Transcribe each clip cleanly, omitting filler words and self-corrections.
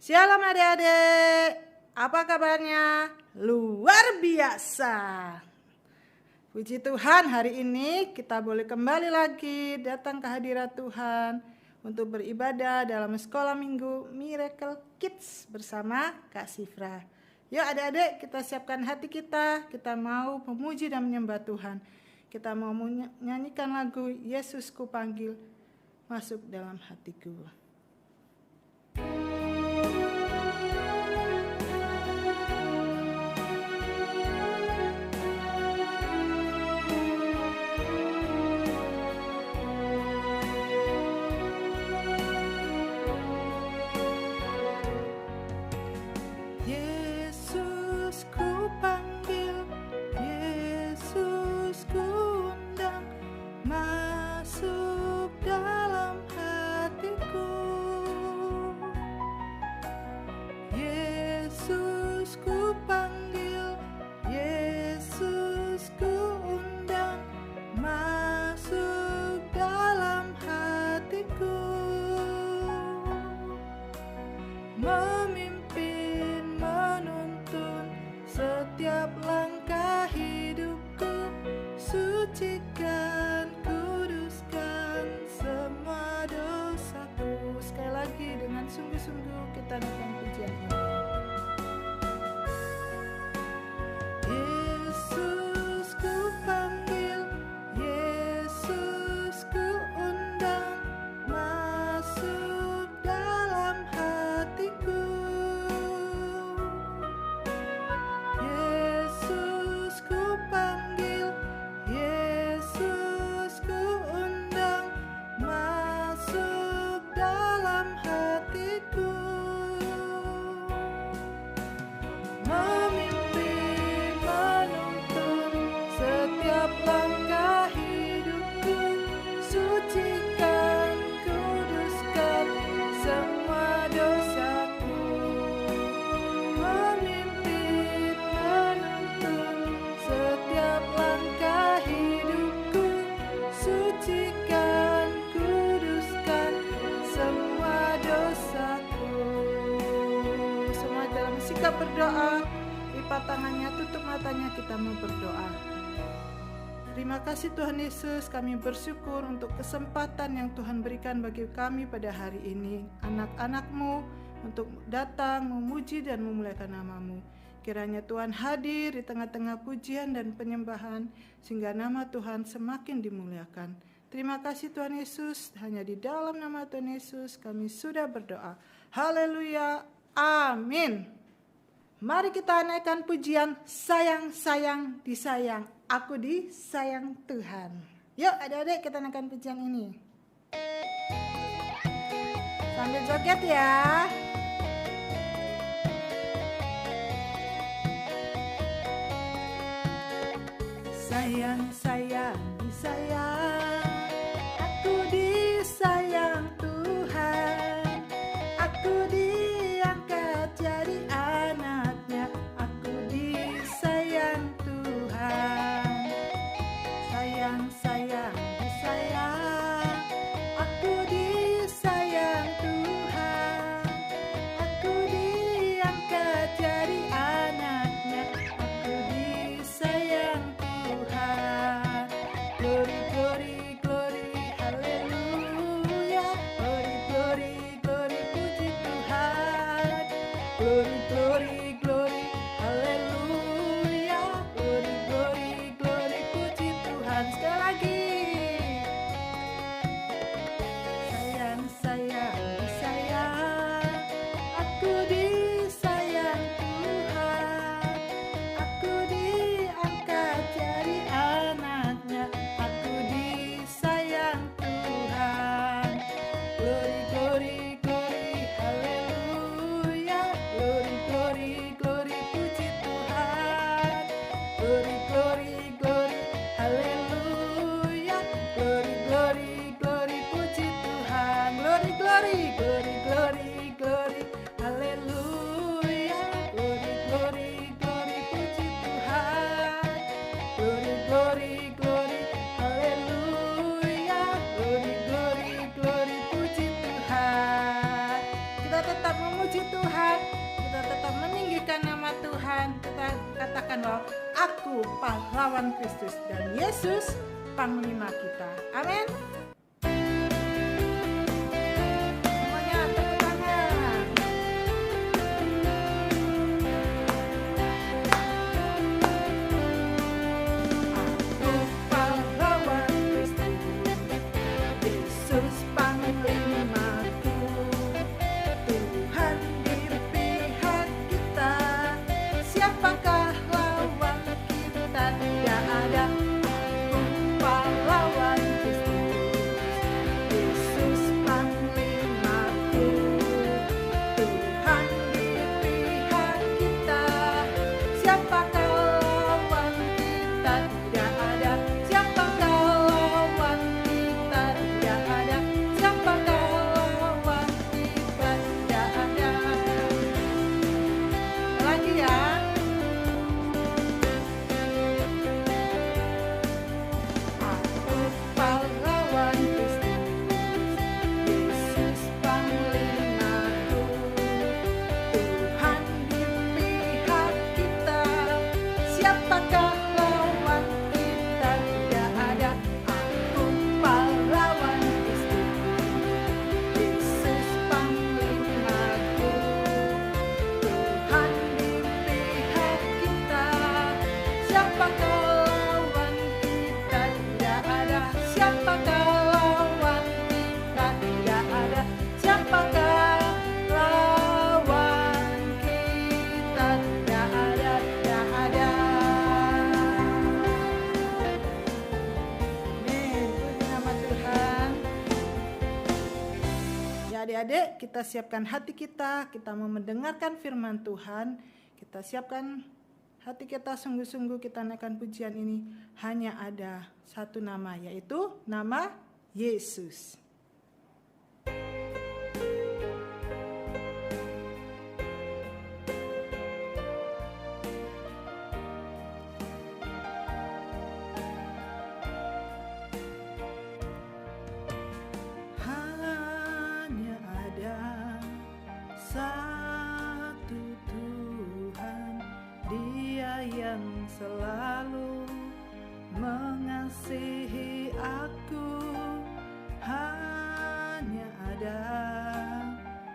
Shalom adik-adik, apa kabarnya? Luar biasa. Puji Tuhan, hari ini kita boleh kembali lagi datang ke hadirat Tuhan untuk beribadah dalam sekolah minggu Miracle Kids bersama Kak Sifra. Yuk adik-adik, kita siapkan hati kita mau memuji dan menyembah Tuhan. Kita mau menyanyikan lagu Yesus ku panggil masuk dalam hatiku. Memimpin, menuntun setiap langkah hidupku, sucikan, kuduskan semua dosaku. Sekali lagi dengan sungguh-sungguh kita naikkan pujian ini. Yesus ku panggil, Yesus ku undang, masuk dalam hatiku. Yesus ku panggil, Yesus ku undang, masuk dalam hatiku. Memimpin, menuntun setiap langkah hidupku, sucikan, kuduskan semua dosaku. Memimpin, menuntun setiap langkah hidupku, sucikan, kuduskan semua dosaku. Semua dalam sikap berdoa, lipat tangannya, tutup matanya, kita mau berdoa. Terima kasih Tuhan Yesus, kami bersyukur untuk kesempatan yang Tuhan berikan bagi kami pada hari ini, anak-anak-Mu, untuk datang memuji dan memuliakan nama-Mu. Kiranya Tuhan hadir di tengah-tengah pujian dan penyembahan, sehingga nama Tuhan semakin dimuliakan. Terima kasih Tuhan Yesus, hanya di dalam nama Tuhan Yesus kami sudah berdoa. Haleluya, amin. Mari kita naikkan pujian sayang, sayang, disayang. Aku disayang Tuhan. Yuk adik-adik kita naikkan pujian ini. Sambil joget ya. Sayang, sayang, disayang. Aku disayang Tuhan. Aku diangkat jadi anaknya. Aku disayang Tuhan. Sayang, sayang, disayang. Aku disayang Tuhan. Aku diangkat jadi anaknya. Aku disayang Tuhan. Glory, glory, glory, haleluya. Glory, glory, glory, puji Tuhan. Glory, glory, glory, haleluya. Glory, glory, glory, puji Tuhan. Sekali lagi. Sayang, sayang, disayang. Aku disayang Tuhan. Aku diangkat jadi anaknya. Aku disayang Tuhan. Glory, glory, glory, haleluya. Glory, glory, glory, puji Tuhan. Glory, glory, glory, haleluya. Aku pahlawan Kristus dan Yesus panglima kita. Amin. Semuanya tepuk tangan. Aku pahlawan Kristus, Yesus panglimaku, Tuhan di pihak kita. Siapakah lawan kita? Tidak ada. Aku pahlawan Kristus, Yesus panglimaku, Tuhan di pihak kita. Siapakah lawan kita? Tidak ada. Siapakah lawan kita? Tidak ada. Siapakah lawan kita? Tidak ada. Lagi ya. Aku pahlawan Kristus, Yesus panglimaku, Tuhan di pihak kita. Siapakah lawan kita? Tidak ada. Aku pahlawan Kristus, Yesus panglimaku, Tuhan di pihak kita. Siapakah lawan kita? Tidak ada. Siapakah lawan kita? Tidak ada. Siapakah lawan kita? Tidak ada. Tidak ada. Amin. Puji nama Tuhan. Ya adik-adik, kita siapkan hati kita mau mendengarkan firman Tuhan. Kita siapkan hati kita sungguh-sungguh, kita naikkan pujian ini. Hanya ada satu nama, yaitu nama Yesus. Hanya ada satu Tuhan, Dia yang selalu mengasihi aku. Hanya ada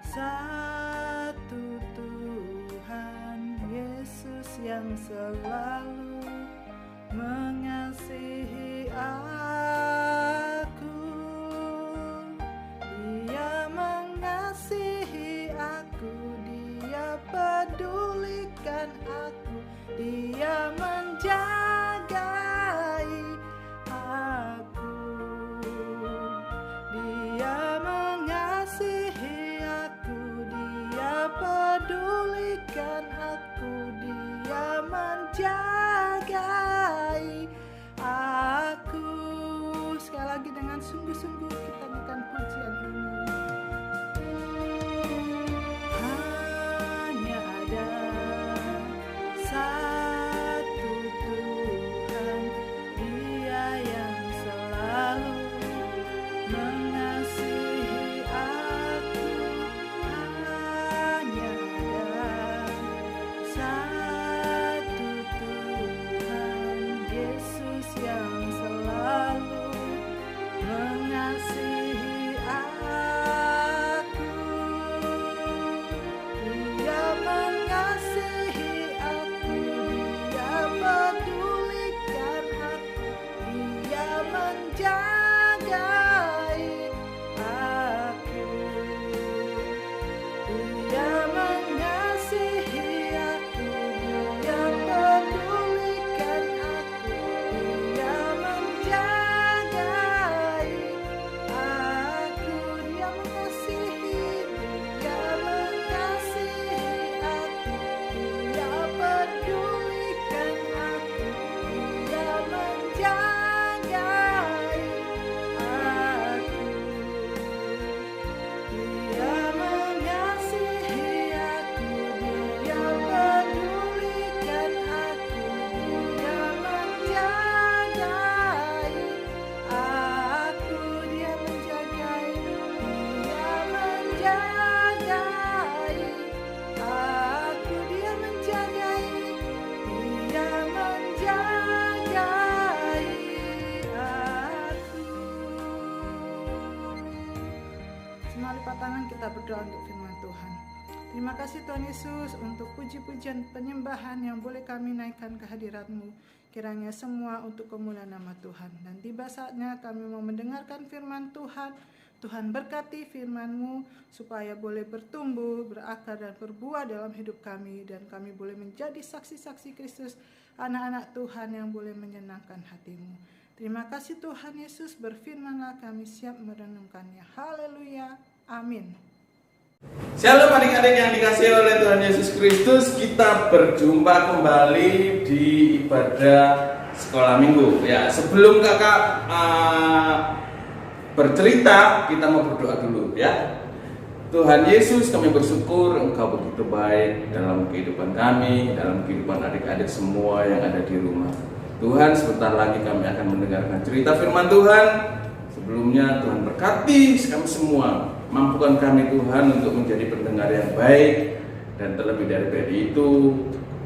satu Tuhan, Yesus yang selalu mengasihi aku. Dia mengasihi aku, Dia pedulikan aku, Dia menjagai aku. Dia mengasihi aku, Dia pedulikan aku, Dia menjagai aku. Sekali lagi dengan sungguh-sungguh kita nyanyikan pujian ini. Hanya ada satu Tuhan, Dia yang selalu mengasihi aku. Hanya ada satu Tuhan, Yesus yang selalu mengasihi aku. Dia mengasihi aku, Dia pedulikan aku, Dia menjagai aku. Dia mengasihi aku, Dia pedulikan aku, Dia menjagai aku. lipat tangan kita berdoa untuk firman Tuhan. Terima kasih Tuhan Yesus untuk puji-pujian penyembahan yang boleh kami naikkan ke hadirat-Mu. Kiranya semua untuk kemuliaan nama Tuhan. Dan tiba saatnya kami mau mendengarkan firman Tuhan. Tuhan berkati firman-Mu supaya boleh bertumbuh, berakar dan berbuah dalam hidup kami. Dan kami boleh menjadi saksi-saksi Kristus, anak-anak Tuhan yang boleh menyenangkan hati-Mu. Terima kasih Tuhan Yesus, berfirmanlah kami siap merenungkannya. Haleluya, amin. Shalom adik-adik yang dikasihi oleh Tuhan Yesus Kristus. Kita berjumpa kembali di ibadah sekolah minggu. Ya, sebelum kakak bercerita, kita mau berdoa dulu ya. Tuhan Yesus, kami bersyukur Engkau begitu baik dalam kehidupan kami, dalam kehidupan adik-adik semua yang ada di rumah. Tuhan, sebentar lagi kami akan mendengarkan cerita firman Tuhan. Sebelumnya Tuhan berkati kami semua. Mampukan kami Tuhan untuk menjadi pendengar yang baik, dan terlebih dari itu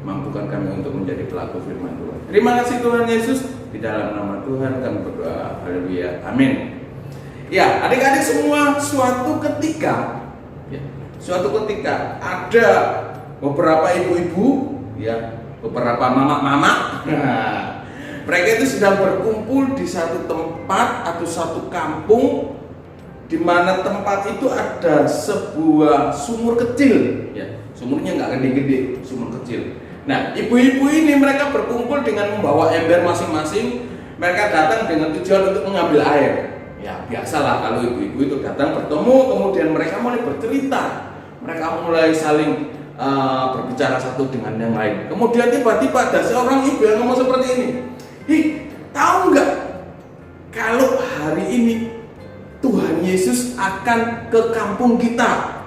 mampukan kami untuk menjadi pelaku firman Tuhan. Terima kasih Tuhan Yesus, di dalam nama Tuhan kami berdoa. Haleluya, amin. Ya, adik-adik semua, suatu ketika ada beberapa ibu-ibu, ya, beberapa mama-mama. Mereka itu sedang berkumpul di satu tempat atau satu kampung, di mana tempat itu ada sebuah sumur kecil, ya, sumurnya nggak gede-gede, sumur kecil. Nah, ibu-ibu ini mereka berkumpul dengan membawa ember masing-masing. Mereka datang dengan tujuan untuk mengambil air. Ya, biasalah kalau ibu-ibu itu datang bertemu, kemudian mereka mulai bercerita, mereka mulai saling berbicara satu dengan yang lain. Kemudian tiba-tiba ada seorang ibu yang ngomong seperti ini, tahu nggak kalau hari ini Tuhan Yesus akan ke kampung kita,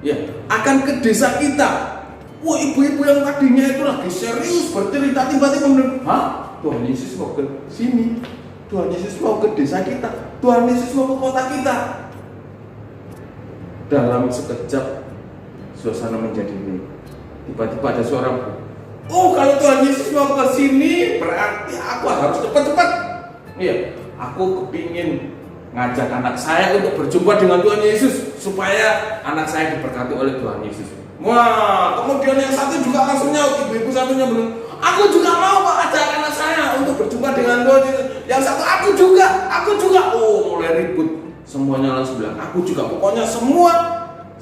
ya, akan ke desa kita. Wah, ibu-ibu yang tadinya itu lagi serius bercerita, tiba-tiba mendengar, hah? Tuhan Yesus mau ke sini, Tuhan Yesus mau ke desa kita, Tuhan Yesus mau ke kota kita. Dalam sekejap suasana menjadi ini. Tiba-tiba ada suara, oh, kalau Tuhan Yesus mau ke sini, berarti aku harus cepat-cepat. Iya, aku kepingin ngajak anak saya untuk berjumpa dengan Tuhan Yesus supaya anak saya diberkati oleh Tuhan Yesus. Wah, kemudian yang satu juga langsung nyaut, ibu-ibu satunya bilang, aku juga mau Pak ajak anak saya untuk berjumpa dengan Tuhan Yesus. Yang satu, aku juga. Oh, mulai ribut. Semuanya langsung bilang, aku juga. Pokoknya semua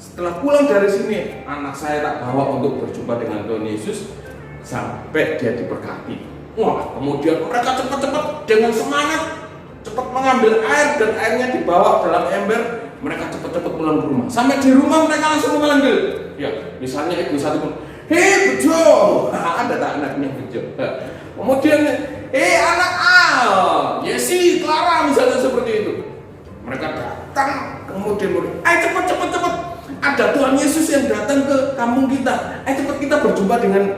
setelah pulang dari sini, anak saya tak bawa untuk berjumpa dengan Tuhan Yesus sampai dia diberkati. Wah, kemudian mereka cepat-cepat dengan semangat cepat mengambil air, dan airnya dibawa dalam ember. Mereka cepat-cepat pulang ke rumah. Sampai di rumah mereka langsung memanggil, ya, misalnya ibu satu, hei Bejo, ada tak anaknya Bejo. Kemudian, hei anak Al, Yesi, Clara, misalnya seperti itu. Mereka datang, kemudian cepat, ada Tuhan Yesus yang datang ke kampung kita. Cepat kita berjumpa dengan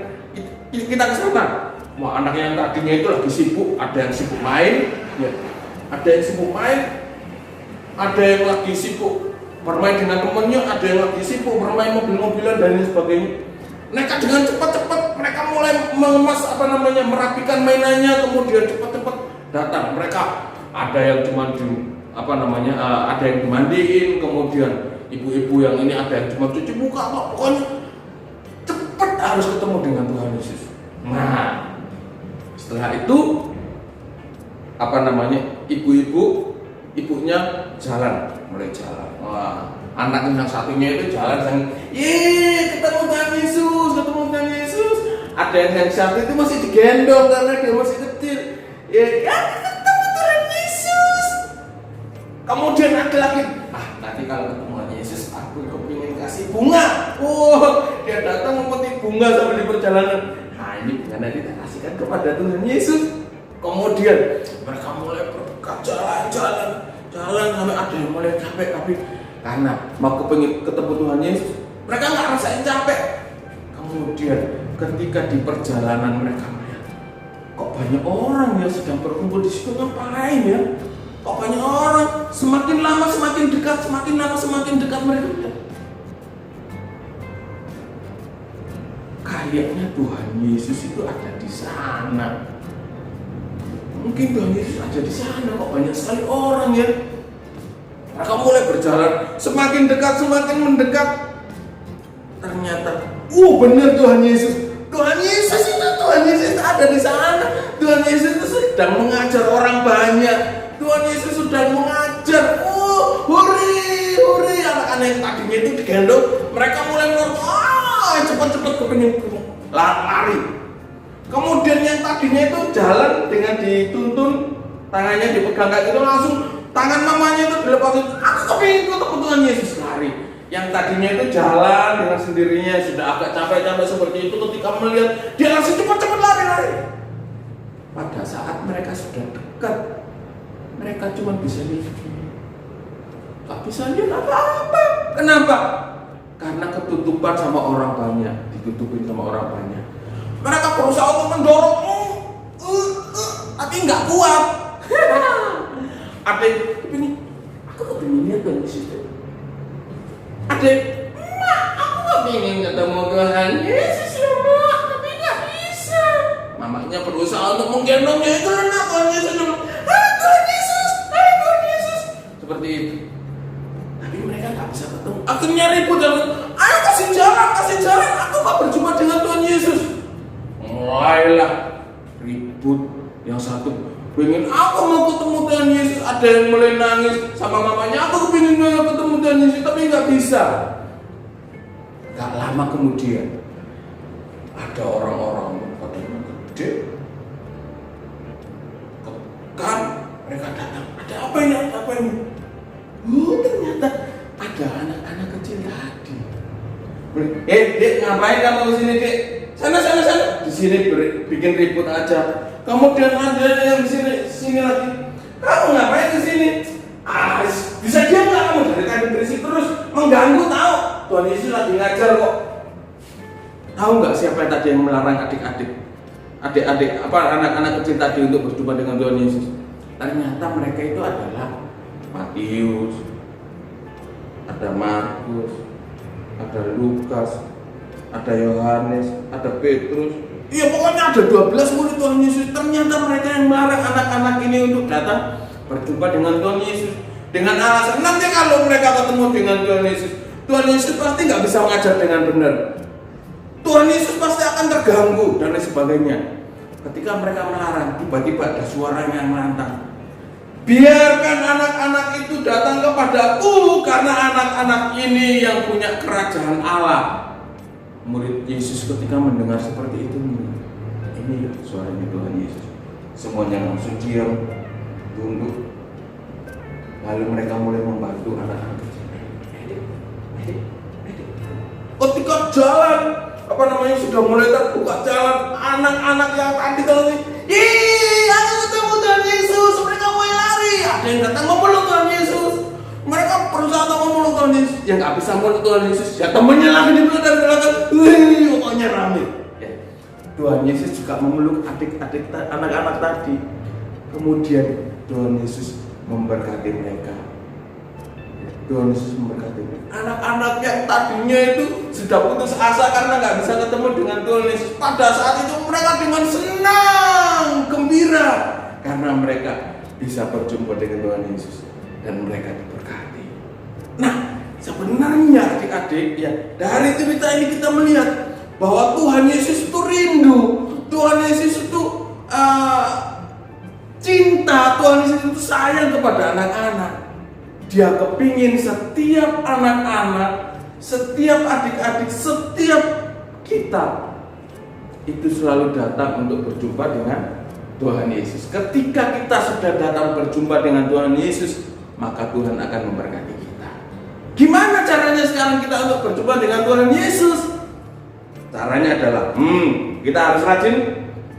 kita ke sana. Wah, anak yang tadinya itu lagi sibuk, ada yang sibuk main, ya. Ada yang sibuk main, ada yang lagi sibuk bermain dengan temannya, ada yang lagi sibuk bermain mobil-mobilan dan lain sebagainya. Mereka dengan cepat-cepat mereka mulai mengemas merapikan mainannya, kemudian cepat-cepat datang. Mereka ada yang cuma ada yang dimandiin, kemudian ibu-ibu yang ini ada yang cuma cuci muka, pokoknya cepat harus ketemu dengan Tuhan Yesus. Nah, setelah itu ibunya mulai jalan. Wah, anak yang satunya itu jalan, ketemu Tuhan Yesus. Ada yang satu itu masih digendong karena dia masih kecil. Ketemu Tuhan Yesus. Kemudian ada lagi, nanti kalau ketemu Tuhan Yesus aku kepingin kasih bunga. Dia datang memetik bunga sambil di perjalanan. Ini bunga nanti kita kasihkan kepada Tuhan Yesus. Kemudian mereka mulai bergerak jalan sampai ada yang mulai capek, tapi karena mau kepingin ketemu Tuhan Yesus, mereka nggak rasain capek. Kemudian ketika di perjalanan mereka melihat, kok banyak orang yang sedang berkumpul di situ, ngapain ya? Kok banyak orang? Semakin lama semakin dekat mereka. Kayaknya Tuhan Yesus itu ada di sana. Mungkin Tuhan Yesus ada di sana, kok banyak sekali orang ya. Mereka mulai berjalan, semakin dekat, semakin mendekat. Ternyata, benar Tuhan Yesus. Tuhan Yesus itu, Tuhan Yesus ada di sana. Tuhan Yesus itu sedang mengajar orang banyak. Tuhan Yesus sedang mengajar. Huri. Anak-anak yang tadinya itu digendong, mereka mulai cepat-cepat kepingin lari. Kemudian yang tadinya itu jalan dengan dituntun, tangannya dipegang kayak gitu, langsung tangan mamanya itu dilepasin. Aku kepingin ketemu Tuhan Yesus, lari. Yang tadinya itu jalan dengan sendirinya, sudah agak capek-capek seperti itu, ketika melihat dia langsung cepat-cepat lari. Pada saat mereka sudah dekat, mereka cuma bisa lihat, gak bisa lihat apa-apa. Kenapa? Karena ketutupan sama orang banyak, ditutupin sama orang banyak. Mereka berusaha untuk mendorong, tapi nggak kuat. Adik, aku kepingin lihat Tuhan Yesus. Adik, aku kepingin ketemu Tuhan Yesus ya mak, tapi nggak bisa. Mamanya berusaha untuk menggendongnya itu, karena Tuhan Yesus bilang, Tuhan Yesus, seperti itu. Tapi mereka nggak bisa ketemu. Akhirnya ribut dan ayo kasih jalan, aku mau berjumpa dengan Tuhan Yesus. Mulailah ribut. Yang satu pengen aku mau ketemu Tuhan Yesus, ada yang mulai nangis sama mamanya, aku pengen ketemu Tuhan Yesus tapi nggak bisa. Gak lama kemudian ada orang-orang badannya gede, kan mereka datang. Ada apa ini? Ternyata ada anak-anak kecil tadi. Dek, ngapain kamu kesini, Dek? Sana. Di sini bikin ribut aja. Kemudian ada yang di sini lagi. Kamu ngapain ke sini? Bisa diam nggak kamu? Dari tadi berisik terus, mengganggu tahu. Tuhan Yesus lagi ngajar kok. Tahu nggak siapa yang tadi yang melarang adik-adik, anak-anak kecil tadi untuk berjumpa dengan Tuhan Yesus? Ternyata mereka itu adalah Matius, ada Markus, ada Lukas, ada Yohanes, ada Petrus. Iya, pokoknya ada 12 murid Tuhan Yesus. Ternyata mereka yang melarang anak-anak ini untuk datang berjumpa dengan Tuhan Yesus dengan alasan nanti kalau mereka ketemu dengan Tuhan Yesus pasti nggak bisa mengajar dengan benar. Tuhan Yesus pasti akan terganggu dan lain sebagainya. Ketika mereka melarang, tiba-tiba ada suara yang menantang. Biarkan anak-anak itu datang kepadaku, karena anak-anak ini yang punya kerajaan Allah. Murid Yesus ketika mendengar seperti itu, ini suaranya Tuhan Yesus. Semuanya langsung diam, tunduk. Lalu mereka mulai membantu anak-anak kecil. Ketika jalan, sudah mulai terbuka jalan, anak-anak yang tadi kalau aku ketemu Tuhan Yesus, mereka mulai lari. Ada yang datang memeluk Tuhan Yesus. Mereka berusaha untuk memeluk Tuhan Yesus. Yang nggak bisa memeluk Tuhan Yesus, ya temannya lagi di belakang. Pokoknya rame. Ya. Tuhan Yesus juga memeluk adik-adik anak-anak tadi. Kemudian Tuhan Yesus memberkati mereka. Tuhan Yesus memberkati mereka. Anak-anak yang tadinya itu sudah putus asa karena nggak bisa ketemu dengan Tuhan Yesus. Pada saat itu mereka dengan senang, gembira karena mereka bisa berjumpa dengan Tuhan Yesus dan mereka diberkati. Nah, sebenarnya adik-adik, ya dari cerita ini kita melihat bahwa Tuhan Yesus itu rindu, Tuhan Yesus itu cinta, Tuhan Yesus itu sayang kepada anak-anak. Dia kepingin setiap anak-anak, setiap adik-adik, setiap kita itu selalu datang untuk berjumpa dengan Tuhan Yesus. Ketika kita sudah datang berjumpa dengan Tuhan Yesus, maka Tuhan akan memberkati kita. Gimana caranya sekarang kita untuk berjumpa dengan Tuhan Yesus? Caranya adalah, kita harus rajin.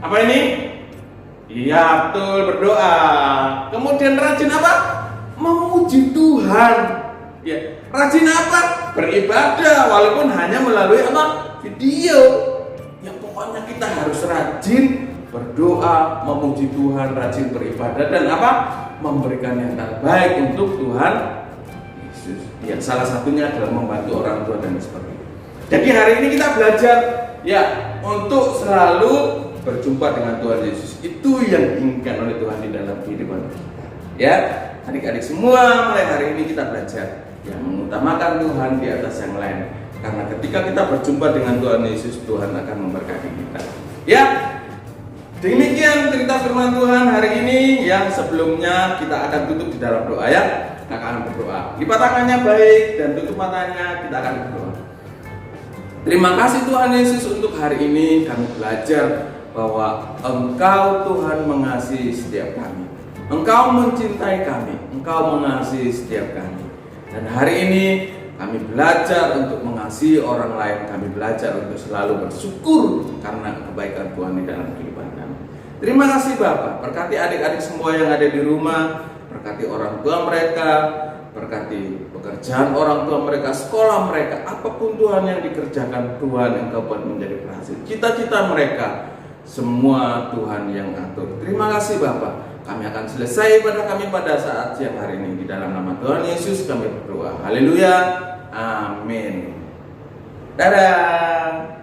Apa ini? Iya betul, berdoa. Kemudian rajin apa? Memuji Tuhan. Ya, rajin apa? Beribadah, walaupun hanya melalui apa? Video. Ya pokoknya kita harus rajin berdoa, memuji Tuhan, rajin beribadah dan apa? Memberikan yang terbaik untuk Tuhan Yesus. Ya, salah satunya adalah membantu orang tua dan sebagainya. Jadi hari ini kita belajar ya untuk selalu berjumpa dengan Tuhan Yesus. Itu yang diinginkan oleh Tuhan di dalam kehidupan kita. Ya. adik-adik semua, mulai hari ini kita belajar yang mengutamakan Tuhan di atas yang lain. Karena ketika kita berjumpa dengan Tuhan Yesus, Tuhan akan memberkati kita. Ya, demikian cerita firman Tuhan hari ini. Yang sebelumnya kita akan tutup di dalam doa ya. Kita akan berdoa. Lipat tangannya baik dan tutup matanya, kita akan berdoa. Terima kasih Tuhan Yesus untuk hari ini kami belajar bahwa Engkau Tuhan mengasihi setiap kami. Engkau mencintai kami, Engkau mengasihi setiap kami. Dan hari ini kami belajar untuk mengasihi orang lain. Kami belajar untuk selalu bersyukur karena kebaikan Tuhan di dalam kehidupan kami. Terima kasih Bapak. Berkati adik-adik semua yang ada di rumah. Berkati orang tua mereka. Berkati pekerjaan orang tua mereka, sekolah mereka. Apapun Tuhan yang dikerjakan, Tuhan Engkau buat menjadi berhasil. Cita-cita mereka, semua Tuhan yang atur. Terima kasih Bapak. Kami akan selesai pada kami pada saat siang hari ini. Di dalam nama Tuhan Yesus kami berdoa. Haleluya. Amin. Dadah.